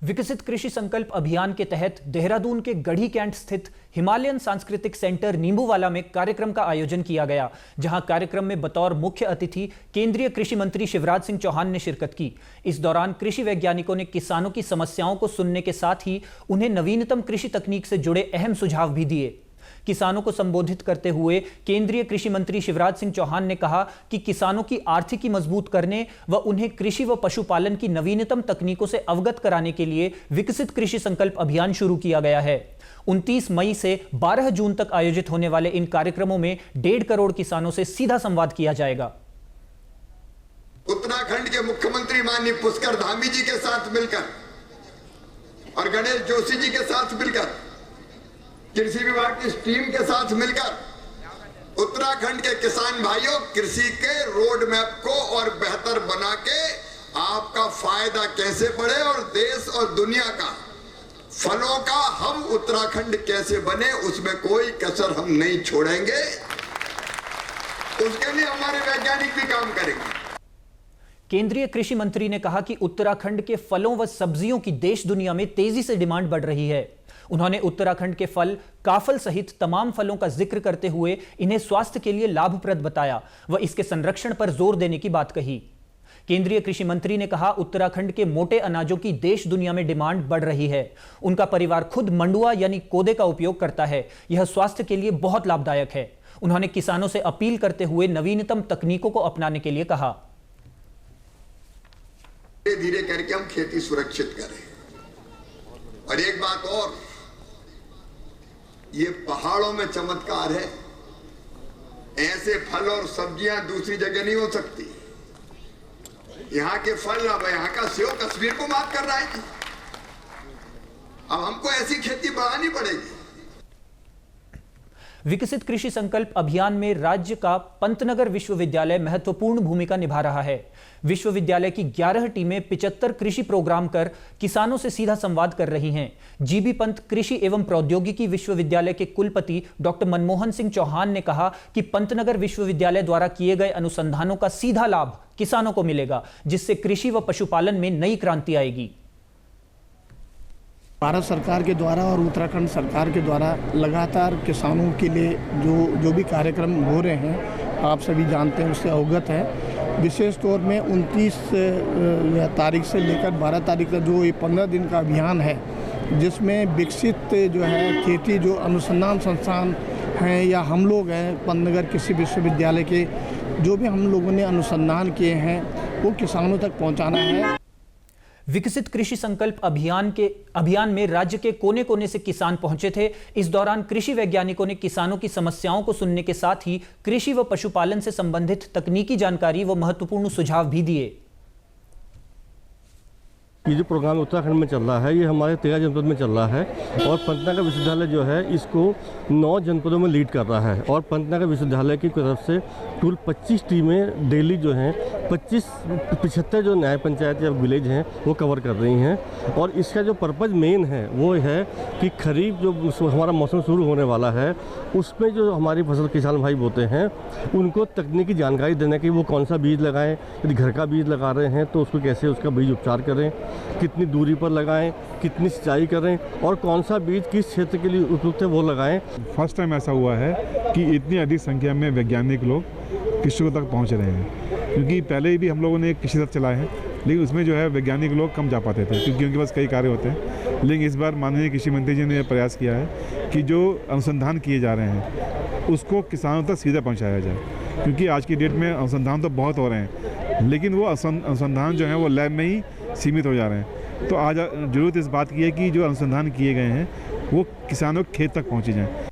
विकसित कृषि संकल्प अभियान के तहत देहरादून के गढ़ी कैंट स्थित हिमालयन सांस्कृतिक सेंटर नींबूवाला में कार्यक्रम का आयोजन किया गया, जहां कार्यक्रम में बतौर मुख्य अतिथि केंद्रीय कृषि मंत्री शिवराज सिंह चौहान ने शिरकत की। इस दौरान कृषि वैज्ञानिकों ने किसानों की समस्याओं को सुनने के साथ ही उन्हें नवीनतम कृषि तकनीक से जुड़े अहम सुझाव भी दिए। किसानों को संबोधित करते हुए केंद्रीय कृषि मंत्री शिवराज सिंह चौहान ने कहा कि किसानों की आर्थिकी मजबूत करने व उन्हें कृषि व पशुपालन की नवीनतम तकनीकों से अवगत कराने के लिए विकसित कृषि संकल्प अभियान शुरू किया गया है। 29 मई से 12 जून तक आयोजित होने वाले इन कार्यक्रमों में 1.5 करोड़ किसानों से सीधा संवाद किया जाएगा। उत्तराखंड के मुख्यमंत्री माननीय पुष्कर धामी जी के साथ मिलकर और गणेश जोशी जी के साथ मिलकर कृषि विभाग की टीम के साथ मिलकर उत्तराखंड के किसान भाइयों कृषि के रोड मैप को और बेहतर बना के आपका फायदा कैसे बढ़े और देश और दुनिया का फलों का हम उत्तराखंड कैसे बने, उसमें कोई कसर हम नहीं छोड़ेंगे। उसके लिए हमारे वैज्ञानिक भी काम करेंगे। केंद्रीय कृषि मंत्री ने कहा कि उत्तराखंड के फलों व सब्जियों की देश दुनिया में तेजी से डिमांड बढ़ रही है। उन्होंने उत्तराखंड के फल काफल सहित तमाम फलों का जिक्र करते हुए इन्हें स्वास्थ्य के लिए लाभप्रद बताया व इसके संरक्षण पर जोर देने की बात कही। केंद्रीय कृषि मंत्री ने कहा, उत्तराखंड के मोटे अनाजों की देश दुनिया में डिमांड बढ़ रही है। उनका परिवार खुद मंडुआ यानी कोदे का उपयोग करता है। यह स्वास्थ्य के लिए बहुत लाभदायक है। उन्होंने किसानों से अपील करते हुए नवीनतम तकनीकों को अपनाने के लिए कहा। धीरे धीरे करके हम खेती सुरक्षित करें। और एक बात और, ये पहाड़ों में चमत्कार है। ऐसे फल और सब्जियां दूसरी जगह नहीं हो सकती। यहाँ के फल, अब यहाँ का सेव कश्मीर को मात कर रहा है। अब हमको ऐसी खेती बढ़ानी पड़ेगी। विकसित कृषि संकल्प अभियान में राज्य का पंतनगर विश्वविद्यालय महत्वपूर्ण भूमिका निभा रहा है। विश्वविद्यालय की 11 टीमें 75 कृषि प्रोग्राम कर किसानों से सीधा संवाद कर रही हैं। जीबी पंत कृषि एवं प्रौद्योगिकी विश्वविद्यालय के कुलपति डॉक्टर मनमोहन सिंह चौहान ने कहा कि पंतनगर विश्वविद्यालय द्वारा किए गए अनुसंधानों का सीधा लाभ किसानों को मिलेगा, जिससे कृषि व पशुपालन में नई क्रांति आएगी। भारत सरकार के द्वारा और उत्तराखंड सरकार के द्वारा लगातार किसानों के लिए जो भी कार्यक्रम हो रहे हैं, आप सभी जानते हैं, उससे अवगत है। विशेष तौर में 29 तारीख से लेकर 12 तारीख तक जो ये 15 दिन का अभियान है, जिसमें विकसित जो है खेती जो अनुसंधान संस्थान हैं या हम लोग हैं पंतनगर कृषि विश्वविद्यालय के, जो भी हम लोगों ने अनुसंधान किए हैं वो किसानों तक पहुँचाना है। विकसित कृषि संकल्प अभियान में राज्य के कोने कोने से किसान पहुंचे थे। इस दौरान कृषि वैज्ञानिकों ने किसानों की समस्याओं को सुनने के साथ ही कृषि व पशुपालन से संबंधित तकनीकी जानकारी व महत्वपूर्ण सुझाव भी दिए। ये जो प्रोग्राम उत्तराखंड में चल रहा है, ये हमारे 13 जनपद में चल रहा है और पंतनगर विश्वविद्यालय जो है इसको 9 जनपदों में लीड कर रहा है। और पंतनगर विश्वविद्यालय की तरफ से कुल 25 टीमें डेली जो हैं 75 जो न्याय पंचायत या विलेज हैं वो कवर कर रही हैं। और इसका जो पर्पज़ मेन है वो है कि खरीफ जो हमारा मौसम शुरू होने वाला है, उसमें जो हमारी फसल किसान भाई बोते हैं उनको तकनीकी जानकारी देने की, वो कौन सा बीज लगाएं, यदि घर का बीज लगा रहे हैं तो उसको कैसे उसका बीज उपचार करें, कितनी दूरी पर लगाएं, कितनी सिंचाई करें और कौन सा बीज किस क्षेत्र के लिए उपयुक्त है वो लगाएं। फर्स्ट टाइम ऐसा हुआ है कि इतनी अधिक संख्या में वैज्ञानिक लोग कृषकों तक पहुंच रहे हैं, क्योंकि पहले भी हम लोगों ने कृषि रथ चलाए हैं, लेकिन उसमें जो है वैज्ञानिक लोग कम जा पाते थे क्योंकि उनके पास कई कार्य होते हैं। लेकिन इस बार माननीय कृषि मंत्री जी ने प्रयास किया है कि जो अनुसंधान किए जा रहे हैं उसको किसानों तक सीधा पहुँचाया जाए, क्योंकि आज की डेट में अनुसंधान तो बहुत हो रहे हैं लेकिन वो अनुसंधान जो है वो लैब में ही सीमित हो जा रहे हैं। तो आज ज़रूरत इस बात की है कि जो अनुसंधान किए गए हैं वो किसानों के खेत तक पहुँचे जाएँ।